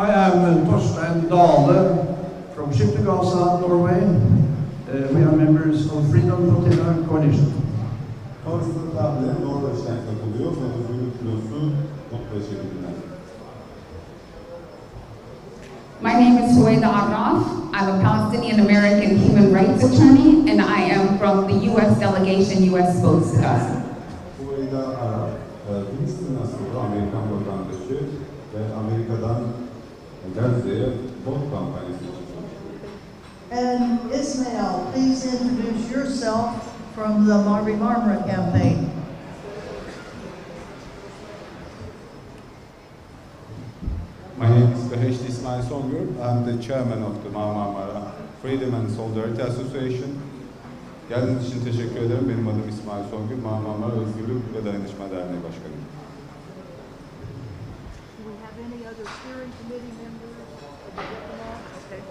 I am Torstein Dale from Ship to Gaza, Norway. We are members of Freedom Flotilla Coalition. Torstein Dale, Norveç'ten katılıyor. Özgürlük Filosu Mutlu Şekilde. My name is Huwaida Arraf. I'm a Palestinian-American human rights attorney, and I am from the U.S. delegation, U.S. Votes to Gaza. Huwaida Arraf, Filistin asıllı Amerikan vatandaşı ve Amerika'dan Gazze'ye vote kampanyası için çalışıyor. And Ismail, please introduce yourself from the Mavi Marmara campaign. My name is Beheshti Ismail Songur. I'm the chairman of the Mavi Marmara Freedom and Solidarity Association. Geldiğiniz için teşekkür ederim. Benim adım İsmail Songur. Mavi Marmara Özgürlük ve Dayanışma Derneği Başkanıyım. Do we have any other steering committee members? Okay.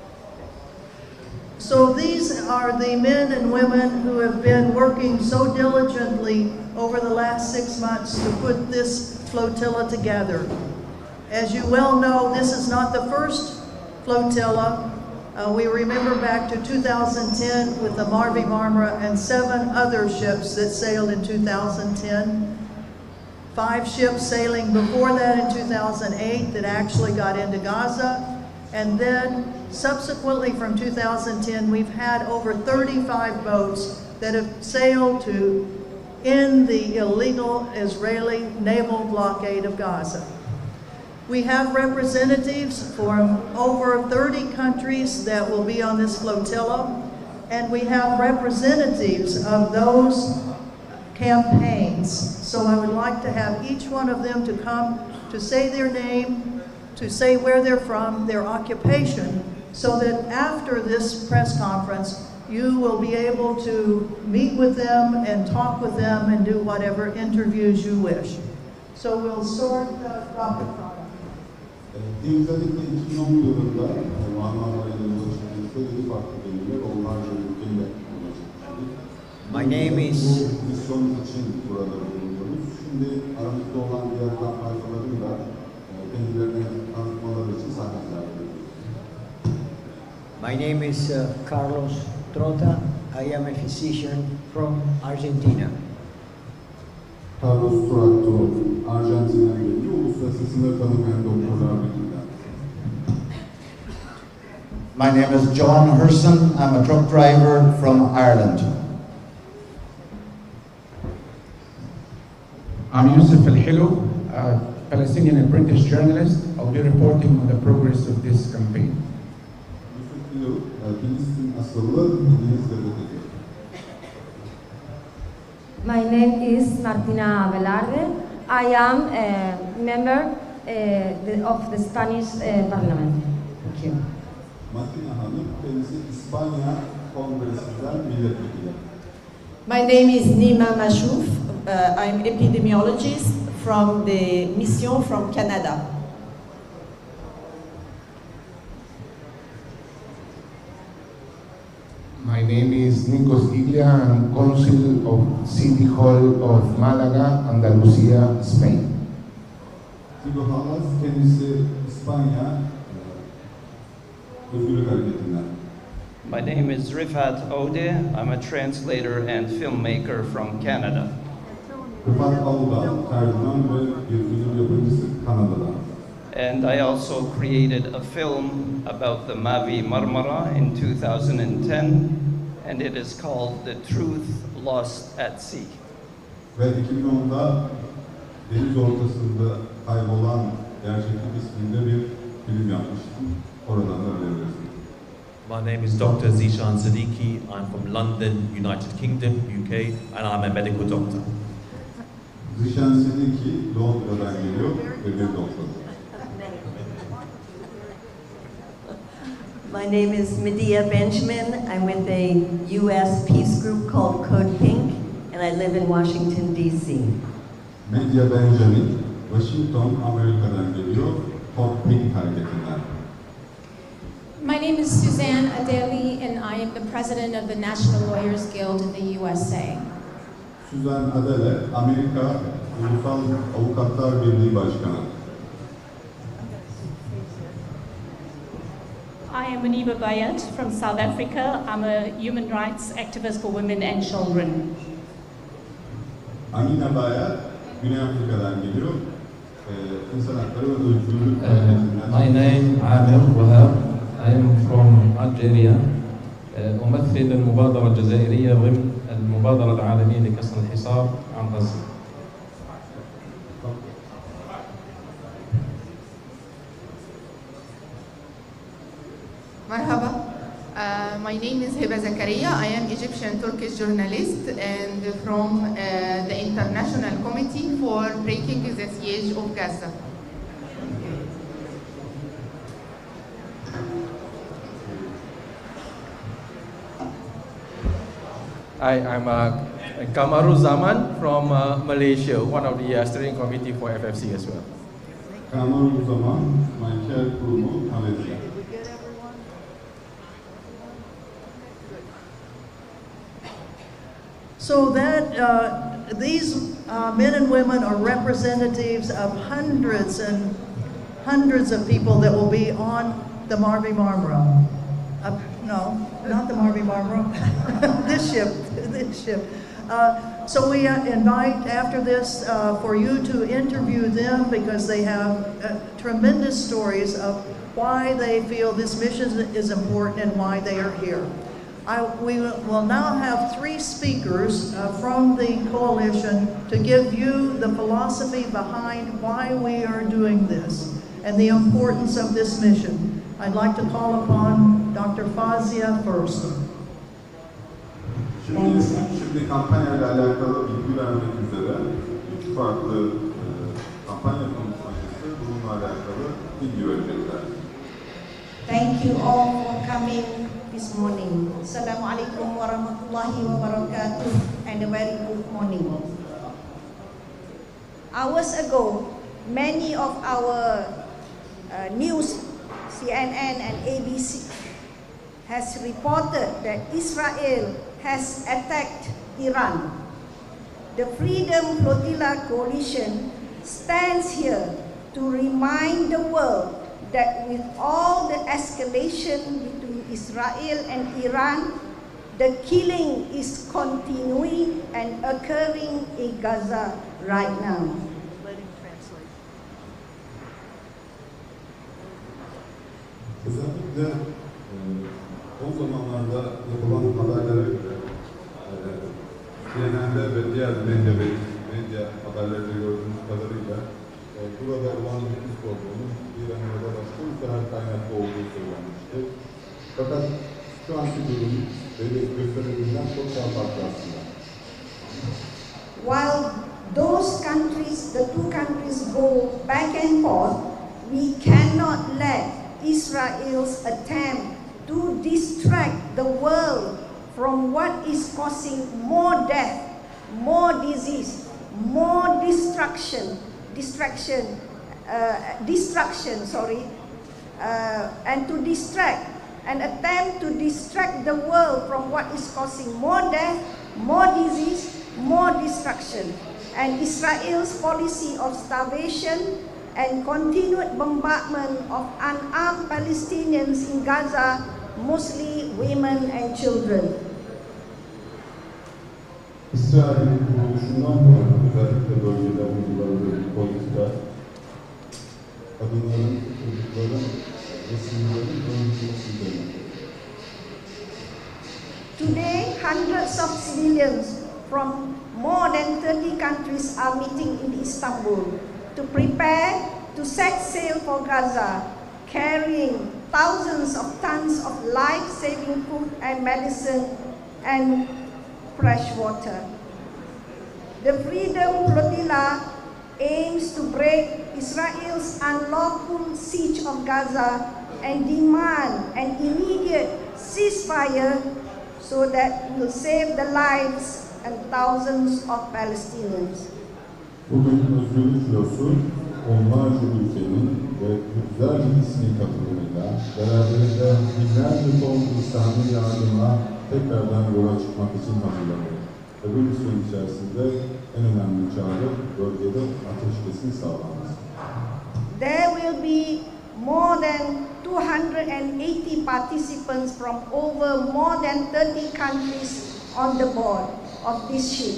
So these are the men and women who have been working so diligently over the last 6 months to put this flotilla together. As you well know, this is not the first flotilla. We remember back to 2010 with the Mavi Marmara and 7 other ships that sailed in 2010. 5 ships sailing before that in 2008 that actually got into Gaza. And then subsequently from 2010, we've had over 35 boats that have sailed to end the illegal Israeli naval blockade of Gaza. We have representatives from over 30 countries that will be on this flotilla, and we have representatives of those campaigns. So I would like to have each one of them to come to say their name, to say where they're from, their occupation, so that after this press conference, you will be able to meet with them and talk with them and do whatever interviews you wish. So we'll sort Robert from. Özellikle 2010 yılında Marmara ile ulaşılmıştı. 7 farklı gemiler onlarca ülkeyle ulaşılmıştı. My name is... Bu misyon için burada bulunuyoruz. Şimdi aramızda olan diğer kampanyacıların da kendilerine tanıtmaları için sahneler veriyoruz. My name is Carlos Trota. I am a physician from Argentina. Carlos Trota, Arjantin'den geliyor. Uluslararası sınır tanımayan doktorlar birliğinden. My name is John Hurson. I'm a truck driver from Ireland. I'm Yusuf El-Hilo, a Palestinian and British journalist. I'll be reporting on the progress of this campaign. Yusuf El-Hilo, Filistin asıllı İngiliz gazeteci. My name is Martina Velarde. I am a member of the Spanish Parliament. Thank you. Martina Hanım, kendisi İspanya Kongresi'nden milletvekili. My name is Nima Machouf. I'm epidemiologist from the mission from Canada. My name is Nikos Giglia. I'm Consul of City Hall of Malaga, Andalusia, Spain. Tigo Halas, kendisi İspanya Özgürlük Hareketi'nden. My name is Rifat Ode. I'm a translator and filmmaker from Canada. Rifat Ode, tercüman ve bir film yapımcısı Kanada'dan. And I also created a film about the Mavi Marmara in 2010, and it is called The Truth Lost at Sea. Ve 2010'da deniz ortasında kaybolan gerçeklik isminde bir film yapmıştım. Oradan da öğrenebilirsiniz. My name is Dr. Zishan Siddiqui. I'm from London, United Kingdom, UK, and I'm a medical doctor. Zishan Siddiqui Londra'dan geliyor ve bir doktor. My name is Medea Benjamin. I'm with a U.S. peace group called Code Pink, and I live in Washington, D.C. Medea Benjamin, Washington, Amerika'dan geliyor, Code Pink hareketinden. My name is Suzanne Adeli, and I am the president of the National Lawyers Guild in the USA. Suzanne Adele, Amerika Ulusal Avukatlar Birliği Başkanı. am Muniba Bayat from South Africa. I'm a human rights activist for women and children. Amina Bayat, Güney Afrika'dan geliyor. İnsan Hakları ve Özgürlük Hareketi'nden. My name Amir Wahab. I am from Algeria. أمثل المبادرة الجزائرية ضمن المبادرة العالمية لكسر الحصار عن غزة. Marhaba. My name is Hiba Zakaria. I am Egyptian Turkish journalist and from the International Committee for Breaking the Siege of Gaza. I'm Kamaru Zaman from Malaysia, one of the steering committee for FFC as well. Kamaru Zaman, Michael Kurumu, Malaysia. So that these men and women are representatives of hundreds and hundreds of people that will be on the Mavi Marmara. No, not the Mavi Marmara. This ship. So we invite after this for you to interview them because they have tremendous stories of why they feel this mission is important and why they are here. We will now have 3 speakers from the coalition to give you the philosophy behind why we are doing this and the importance of this mission. I'd like to call upon Dr. Fazia first. Şimdi kampanyayla alakalı bilgi vermek üzere 2 farklı kampanya konuşmacısı bununla alakalı bilgi verecekler. Thank you all for coming this morning. Assalamualaikum warahmatullahi wabarakatuh and a very good morning. Hours ago, many of our news, CNN and ABC, has reported that Israel has attacked Iran. The Freedom Flotilla Coalition stands here to remind the world that with all the escalation between Israel and Iran, the killing is continuing and occurring in Gaza right now. Özellikle o zamanlarda yapılan haberlere göre CNN'de ve diğer medya haberlerinde gördüğümüz kadarıyla burada olan nüfus problemi İran'da da başka ülkeler kaynaklı olduğu söylenmişti. Fakat şu anki durum gösterildiğinden çok daha farklı aslında. While those countries, the 2 countries go back and forth, we cannot let Israel's attempt to distract the world from what is causing more death, more disease, more destruction, and to distract and attempt to distract the world from what is causing more death, more disease, more destruction. And Israel's policy of starvation and continued bombardment of unarmed Palestinians in Gaza, mostly women and children. İsrail'in kuruluşundan sonra özellikle bölgede uyguladığı politika kadınların, çocukların ve sivillerin öldürülmesi üzerine. Today, hundreds of civilians from more than 30 countries are meeting in Istanbul to prepare to set sail for Gaza, carrying thousands of tons of life-saving food and medicine and fresh water. The Freedom Flotilla aims to break Israel's unlawful siege of Gaza and demand an immediate ceasefire so that it will save the lives and thousands of Palestinians. Bugün özgürlük filosu onlarca ülkenin ve yüzlerce ismin katılımıyla beraberinde binlerce ton İslami yardımla tekrardan yola çıkmak için hazırlanıyor. Ve bu süre içerisinde en önemli çağrı bölgede ateşkesin sağlanması. There will be more than 280 participants from over more than 30 countries on the board of this ship,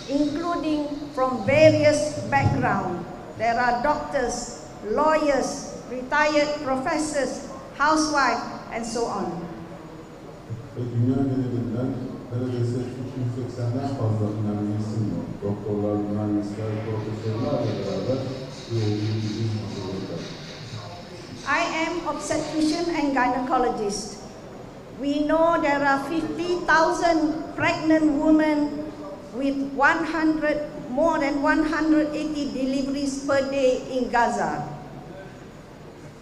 including from various backgrounds. There are doctors, lawyers, retired professors, housewives, and so on. Dünya genelinden neredeyse 280'den fazla önemli isim var. Doktorlar, mühendisler, profesörlerle beraber bu yolculuğu hazırladılar. I am obstetrician and gynecologist. We know there are 50,000 pregnant women with more than 180 deliveries per day in Gaza.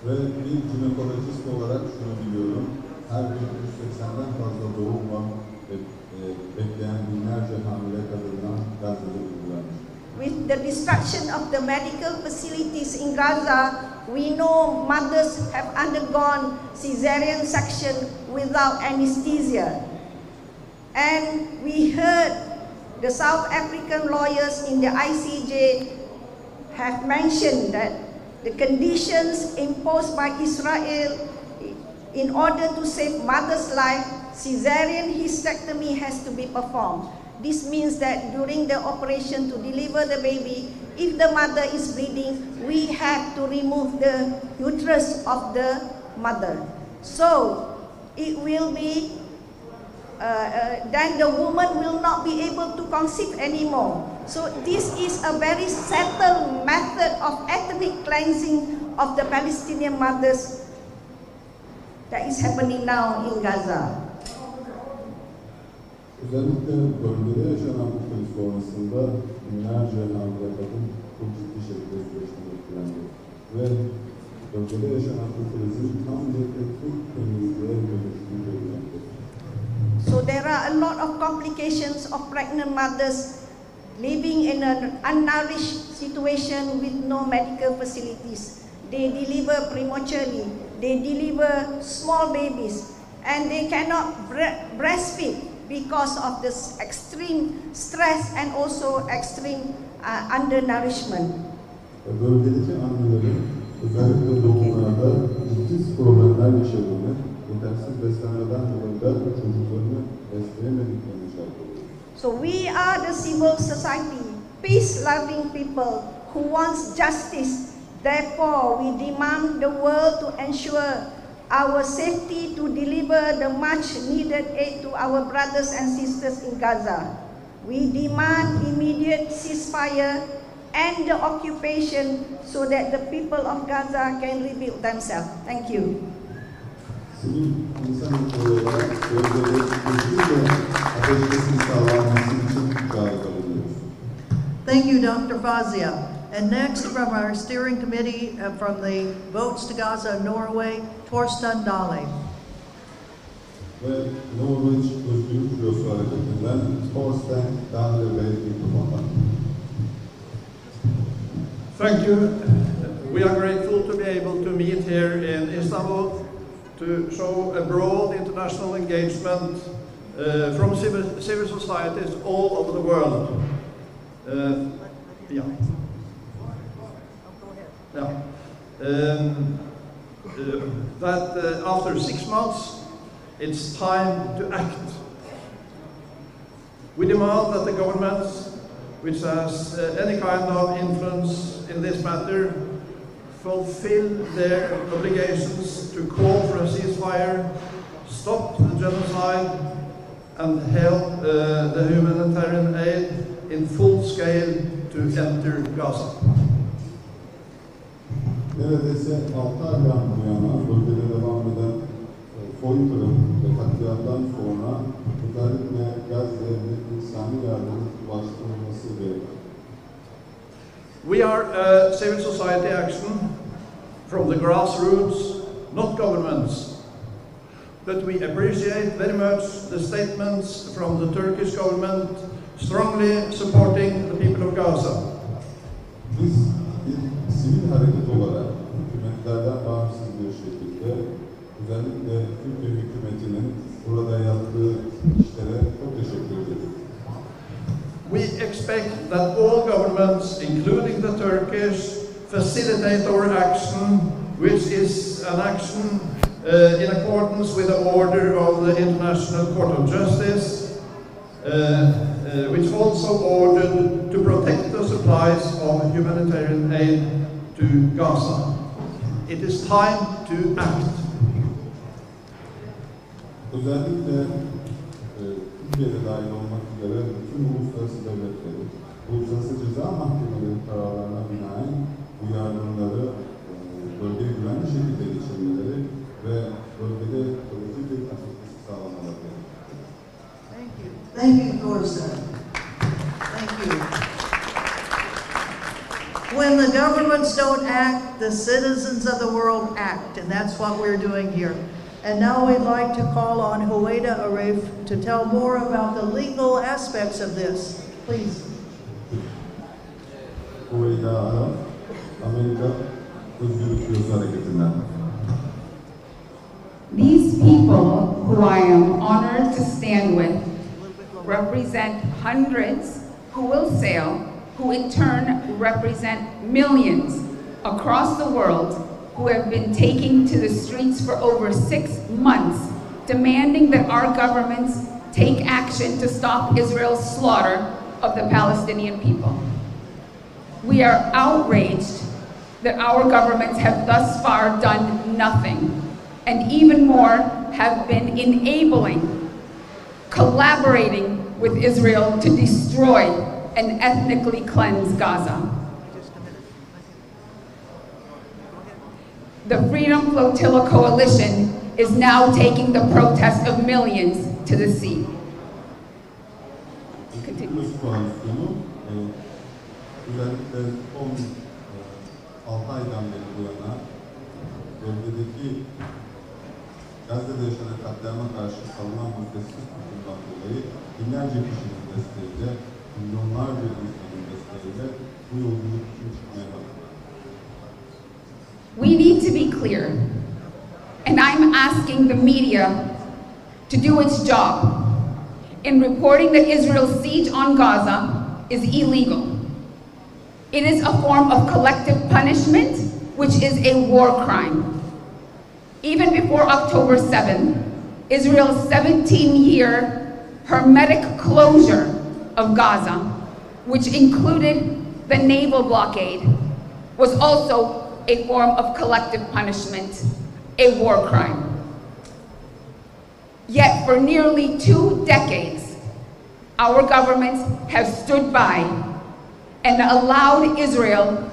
Ve bir jinekolojist olarak şunu biliyorum, her gün 180'den fazla doğum var ve bekleyen binlerce hamile kadından Gazze'de uygulanmış. With the destruction of the medical facilities in Gaza, we know mothers have undergone cesarean section without anesthesia. And we heard the South African lawyers in the ICJ have mentioned that the conditions imposed by Israel in order to save mother's life, cesarean hysterectomy has to be performed. This means that during the operation to deliver the baby, if the mother is bleeding, we have to remove the uterus of the mother. So it will be, then the woman will not be able to conceive anymore. So this is a very settled method of ethnic cleansing of the Palestinian mothers that is happening now in Gaza. Özellikle bölgede yaşanan bu kriz sonrasında binlerce hamile kadın çok ciddi şekilde süreçten etkilendi. Ve bölgede yaşanan bu krizin tam bir etnik temizliğe dönüştüğü görülmektedir. So there are a lot of complications of pregnant mothers living in an unnourished situation with no medical facilities. They deliver prematurely, they deliver small babies, and they cannot breastfeed because of this extreme stress and also extreme undernourishment. Bölgedeki annelerin özellikle doğumlarda ciddi problemler yaşadığını, yetersiz beslenmeden dolayı da çocuklarını besleyemediklerini şahit oluyor. So we are the civil society, peace-loving people who wants justice. Therefore, we demand the world to ensure our safety to deliver the much-needed aid to our brothers and sisters in Gaza. We demand immediate ceasefire and the occupation so that the people of Gaza can rebuild themselves. Thank you. Sivil insan hakları olarak bölgede kesinlikle ateşkesin sağlanması için çağrıda bulunuyoruz. Thank you, Dr. Fazia. And next, from our steering committee, from the Votes to Gaza, Norway, Torsten Dale. Ve Norveç Özgürlük Bürosu Hareketi'nden Torsten Dale Bey mikrofondan. Thank you. We are grateful to be able to meet here in Istanbul to show a broad international engagement from civil societies all over the world. That after 6 months, it's time to act. We demand that the governments, which has any kind of influence in this matter, fulfill their obligations to call for a ceasefire, stop the genocide, and help the humanitarian aid in full scale to enter Gaza. Neredeyse 6 aydan bu yana bölgede devam eden soykırım ve katliamdan sonra özellikle Gazze'ye insani yardımın ulaştırılması gerekiyor. We are a civil society action from the grassroots, not governments. But we appreciate very much the statements from the Turkish government strongly supporting the people of Gaza. Biz bir sivil hareket olarak hükümetlerden bağımsız bir şekilde özellikle Türkiye hükümetinin burada yaptığı işlere çok teşekkür ederiz. We expect that all governments, including the Turkish, facilitate our action which is an action in accordance with the order of the International Court of Justice, which also ordered to protect the supplies of humanitarian aid to Gaza. It is time to act. Özellikle Türkiye'de dahil olmak üzere bütün uluslararası devletleri, uluslararası ceza mahkemeleri kararlarına binaen bu yardımları bölgeye güvenli şekilde geçirmeleri ve bölgede kalıcı bir ateşkesi sağlamaları gerekir. Thank you, Dorsa. Thank you. When the governments don't act, the citizens of the world act, and that's what we're doing here. And now we'd like to call on Huwaida Arif to tell more about the legal aspects of this. Please. Huwaida Arif, Amerika Özgürlük Yolu Hareketi'nden. These people who I am honored to stand with represent hundreds who will sail, who in turn represent millions across the world who have been taking to the streets for over 6 months, demanding that our governments take action to stop Israel's slaughter of the Palestinian people. We are outraged that our governments have thus far done nothing, and even more have been enabling, collaborating with Israel to destroy and ethnically cleanse Gaza. The Freedom Flotilla Coalition is now taking the protest of millions to the sea. Özellikle son 6 aydan beri bu yana bölgedeki Gazze'de yaşanan katliama karşı salınan müddessiz tutumdan dolayı binlerce kişinin desteğiyle, milyonlarca insanın desteğiyle bu yolculuk için çıkmaya başladı. We need to be clear, and I'm asking the media to do its job in reporting that Israel's siege on Gaza is illegal. It is a form of collective punishment, which is a war crime. Even before October 7th, Israel's 17-year hermetic closure of Gaza, which included the naval blockade, was also a form of collective punishment, a war crime. Yet for nearly 2 decades, our governments have stood by and allowed Israel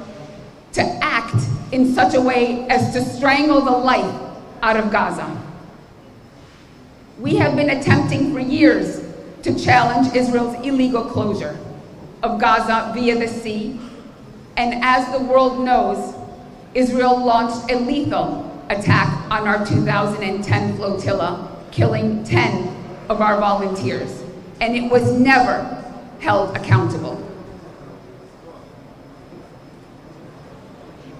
to act in such a way as to strangle the life out of Gaza. We have been attempting for years to challenge Israel's illegal closure of Gaza via the sea, and as the world knows, Israel launched a lethal attack on our 2010 flotilla, killing 10 of our volunteers, and it was never held accountable.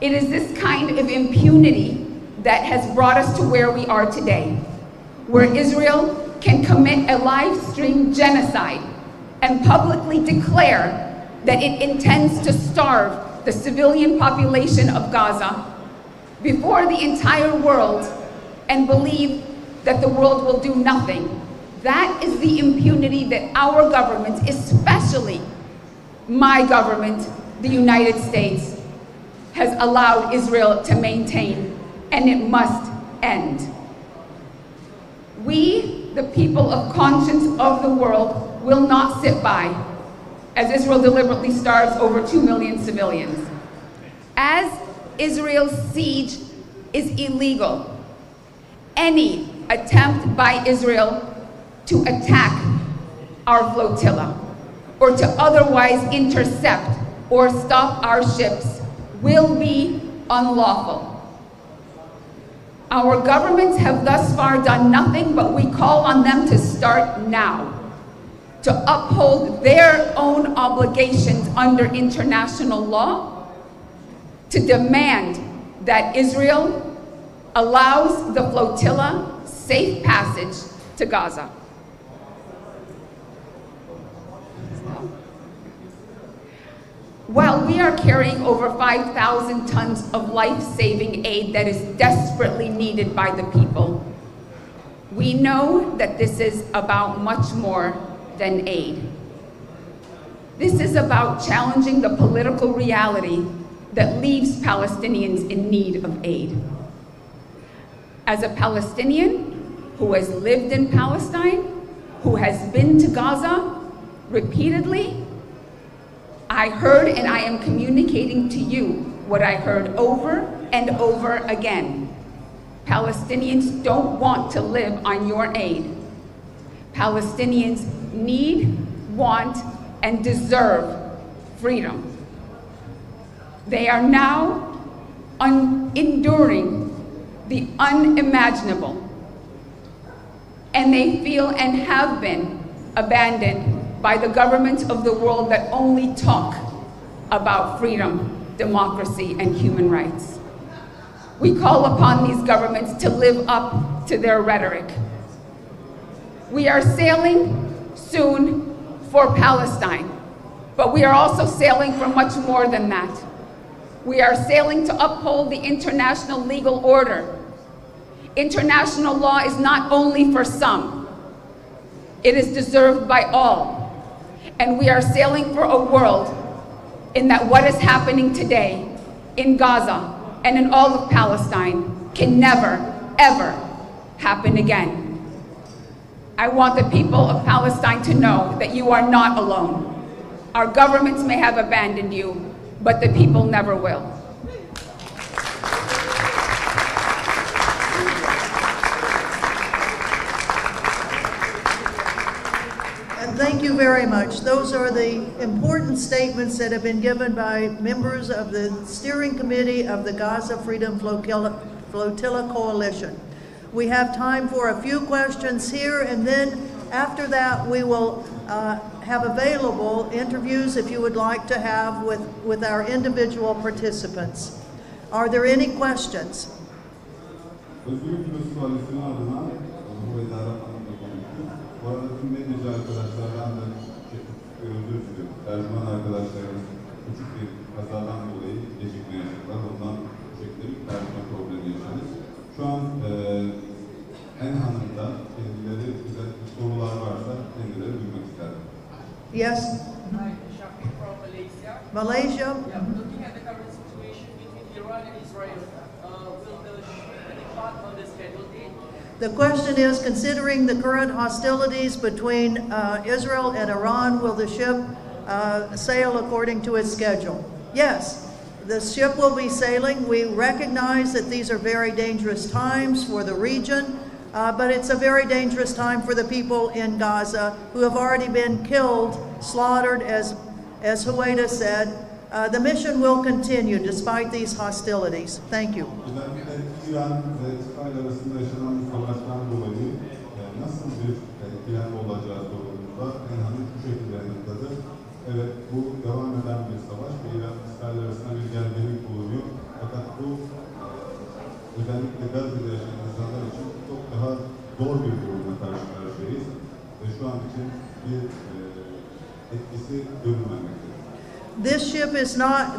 It is this kind of impunity that has brought us to where we are today, where Israel can commit a live stream genocide and publicly declare that it intends to starve the civilian population of Gaza before the entire world and believe that the world will do nothing. That is the impunity that our government, especially my government, the United States, has allowed Israel to maintain, and it must end. We, the people of conscience of the world, will not sit by as Israel deliberately starves over 2 million civilians. As Israel's siege is illegal, any attempt by Israel to attack our flotilla or to otherwise intercept or stop our ships will be unlawful. Our governments have thus far done nothing, but we call on them to start now, to uphold their own obligations under international law, to demand that Israel allows the flotilla safe passage to Gaza. While we are carrying over 5,000 tons of life-saving aid that is desperately needed by the people, we know that this is about much more than aid. This is about challenging the political reality that leaves Palestinians in need of aid. As a Palestinian who has lived in Palestine, who has been to Gaza repeatedly, I heard and I am communicating to you what I heard over and over again. Palestinians don't want to live on your aid. Palestinians need, want, and deserve freedom. They are now enduring the unimaginable, and they feel and have been abandoned by the governments of the world that only talk about freedom, democracy, and human rights. We call upon these governments to live up to their rhetoric. We are sailing soon for Palestine, but we are also sailing for much more than that. We are sailing to uphold the international legal order. International law is not only for some, it is deserved by all. And we are sailing for a world in that what is happening today in Gaza and in all of Palestine can never, ever happen again. I want the people of Palestine to know that you are not alone. Our governments may have abandoned you, but the people never will. Thank you very much. Those are the important statements that have been given by members of the steering committee of the Gaza Freedom Flotilla Coalition. We have time for a few questions here, and then after that we will have available interviews if you would like to have with our individual participants. Are there any questions? Bu arada tüm medyacı arkadaşlardan da özür diliyorum. Tercüman arkadaşlarımız küçük bir kazadan dolayı gecikme yaşadılar. Ondan bu şekilde bir tercüme problemi yaşadık. Şu an en hanımda kendileri güzel sorular varsa kendileri duymak isterdim. Yes? From Malaysia. Malaysia? Yeah, looking at the current situation between Iran and Israel, will the ship depart on the scheduled date? The question is, considering the current hostilities between Israel and Iran, will the ship sail according to its schedule? Yes, the ship will be sailing. We recognize that these are very dangerous times for the region, but it's a very dangerous time for the people in Gaza who have already been killed, slaughtered, as Huwaida said. The mission will continue despite these hostilities. Thank you. İran ve İsrail arasında yaşanan bu savaştan dolayı nasıl bir plan olacağı sorulduğunda Enhan'ın şu şekilde yanıtladı. Evet, bu devam eden bir savaş ve İran-İsrail arasında bir gerginlik bulunuyor. Fakat bu özellikle Gazze'de yaşayan insanlar için çok daha zor bir durumla karşı karşıyayız. Ve şu an için bir etkisi görülmemektedir.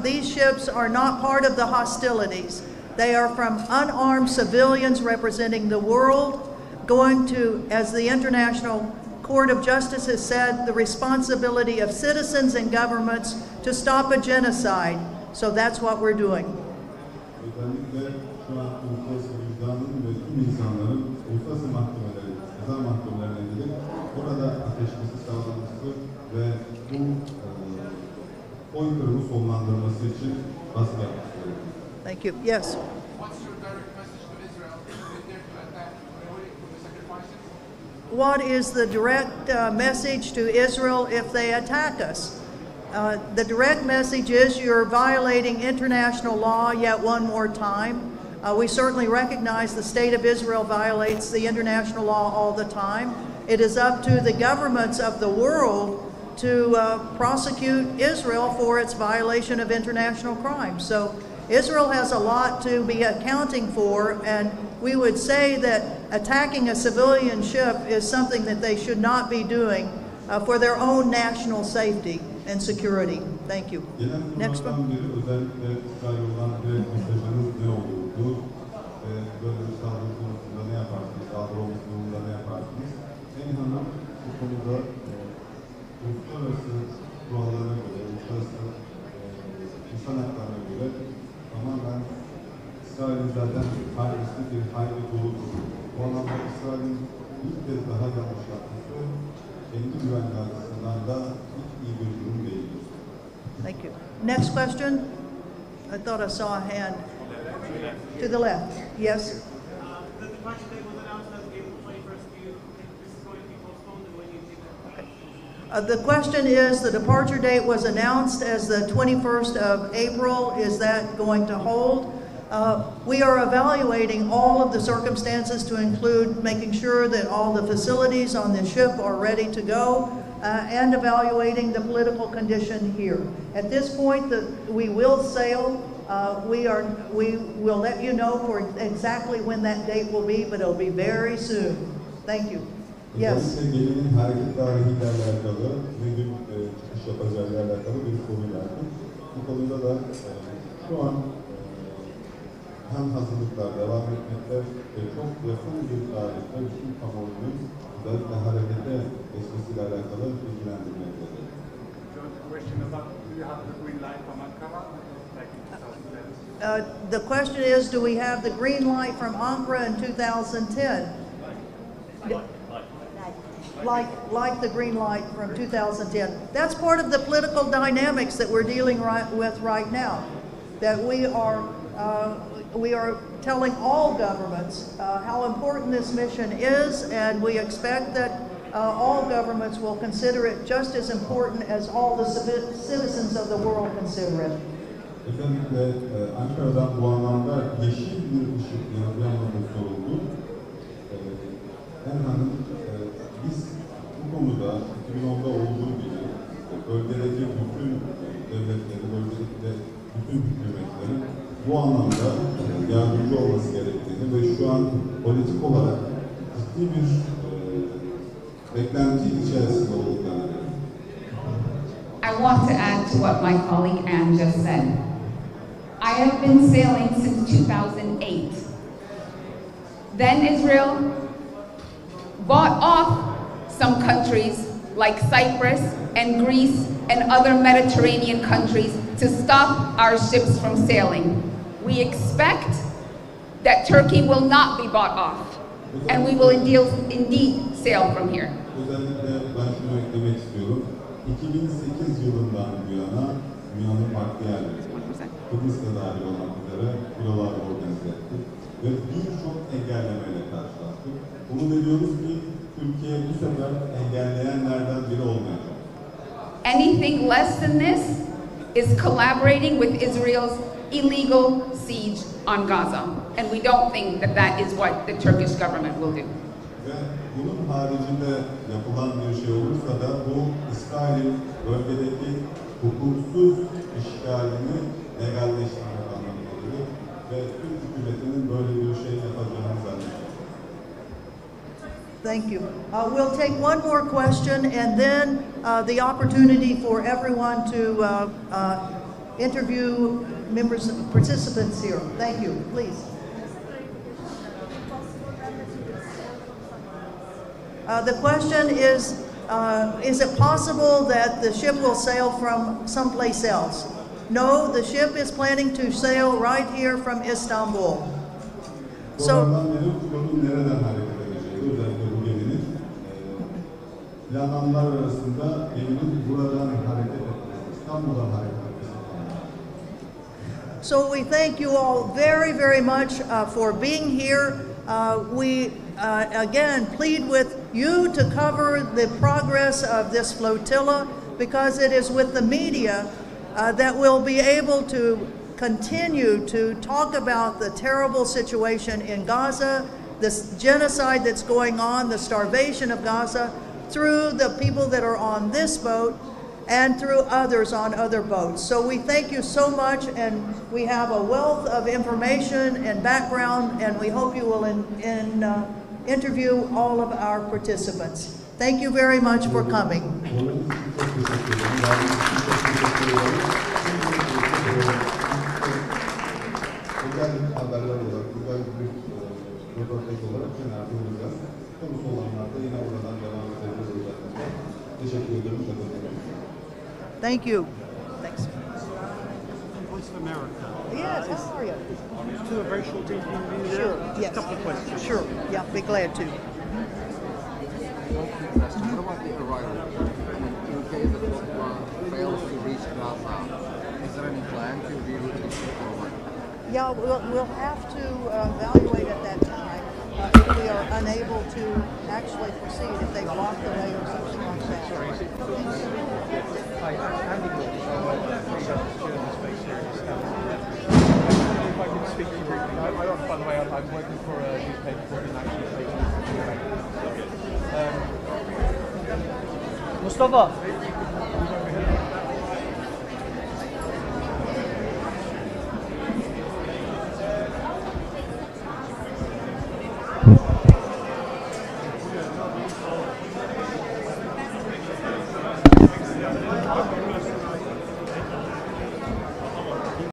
These ships are not part of the hostilities. They are from unarmed civilians representing the world, going to, as the International Court of Justice has said, the responsibility of citizens and governments to stop a genocide. So that's what we're doing. Özellikle şu an uluslararası vicdanın ve tüm insanların uluslararası mahkemeleri, ceza mahkemelerine gidip orada ateşkesi sağlanması ve bu soykırımı sonlandırması için baskı yapmak gerekiyor. Thank you. Yes. What's your direct message to Israel? Is it there to attack for the sacrifices? What is the direct message to Israel if they attack us? The direct message is you're violating international law yet one more time. We certainly recognize the state of Israel violates the international law all the time. It is up to the governments of the world to prosecute Israel for its violation of international crime. So Israel has a lot to be accounting for, and we would say that attacking a civilian ship is something that they should not be doing for their own national safety. and security. Thank you. Next one. Biri özellikle İsrail olan direkt mesajınız ne olurdu? Böyle bir saldırı konusunda ne yaparsınız? Saldırı olmasında ne yaparsınız? Sayın Hanım bu konuda uluslararası kurallara göre, uluslararası insan haklarına göre tamamen İsrail'in zaten hayırlısı bir hayli doludur. Bu anlamda İsrail'in ilk kez daha yanlış yapması kendi güvenliği açısından da hiç iyi bir durum değildir. Thank you. Next question. I thought I saw a hand. To the left. Yes. The departure date was announced as April 21st. Do you think this is going to be postponed, and when do you think that? The question is, the departure date was announced as the 21st of April. Is that going to hold? We are evaluating all of the circumstances to include making sure that all the facilities on the ship are ready to go and evaluating the political condition here. At this point, we will sail. We will let you know for exactly when that date will be, but it'll be very soon. Thank you. Yes. Özellikle geminin hareket tarihiyle alakalı ve gün çıkış yapacağıyla alakalı bir konu vardı. Bu konuda da şu an hem hazırlıklar devam etmekte ve çok yakın bir tarihte bütün kamuoyunun özellikle harekete geçmesiyle alakalı bilgilendirmektedir. The question is, do we have the green light from Ankara in 2010? Like the green light from 2010. That's part of the political dynamics that we're dealing with right now. That we are telling all governments how important this mission is, and we expect that all governments will consider it just as important as all the citizens of the world consider it. Özellikle Ankara'dan bu anlamda yeşil bir ışık yanılmamız soruldu. Hanım, biz bu konuda 2010'da olduğu gibi bölgedeki bütün devletleri, bölgedeki bütün hükümetlerin bu anlamda yardımcı olması gerektiğini ve şu an politik olarak ciddi bir beklenti içerisinde olduklarını. I want to add to what my colleague Anne just said. I have been sailing since 2008. Then Israel bought off some countries like Cyprus and Greece and other Mediterranean countries to stop our ships from sailing. We expect that Turkey will not be bought off, and we will indeed sail from here. Özellikle ben şunu eklemek istiyorum. 2008 yılından bu yana dünyanın farklı yerlerinde, Kıbrıs'ta dahil olmak üzere bürolar organize ettik ve birçok engellemeyle karşılaştık. Bunu da diyoruz ki Türkiye bu sefer engelleyenlerden biri olmayacak. Anything less than this is collaborating with Israel's illegal siege on Gaza, and we don't think that that is what the Turkish government will do. Ve bunun haricinde yapılan bir şey olursa da bu İsrail'in bölgedeki hukuksuz işgalini legalleştirmek anlamındadır ve Türk hükümetinin böyle bir şey yapacağını zannediyorum. Thank you. We'll take one more question and then the opportunity for everyone to interview members, participants here. Thank you. Please. The question is it possible that the ship will sail from someplace else? No, the ship is planning to sail right here from Istanbul. So, planlananlar arasında geminin buradan hareket etmesi, İstanbul'dan hareket etmesi. So we thank you all very, very much for being here. We again plead with you to cover the progress of this flotilla, because it is with the media that we'll be able to continue to talk about the terrible situation in Gaza, this genocide that's going on, the starvation of Gaza, through the people that are on this boat and through others on other boats. So we thank you so much, and we have a wealth of information and background, and we hope you will interview all of our participants. Thank you very much for coming. Thank you. Thanks. Voice of America. Yes, how are you? To a very short interview. Sure, yes. A couple of questions. Sure, yeah, be glad to. What about the arrival? In case the boat fails to reach Gaza, is there any plan to reroute the ship or what? Yeah, we'll have to evaluate at that time if we are unable to actually proceed, if they block the way or something like that. Hi, Andy Wolf, journalist based here in Istanbul. If I could speak to you briefly. By the way, I'm working for a newspaper called the National Paper. Mustafa,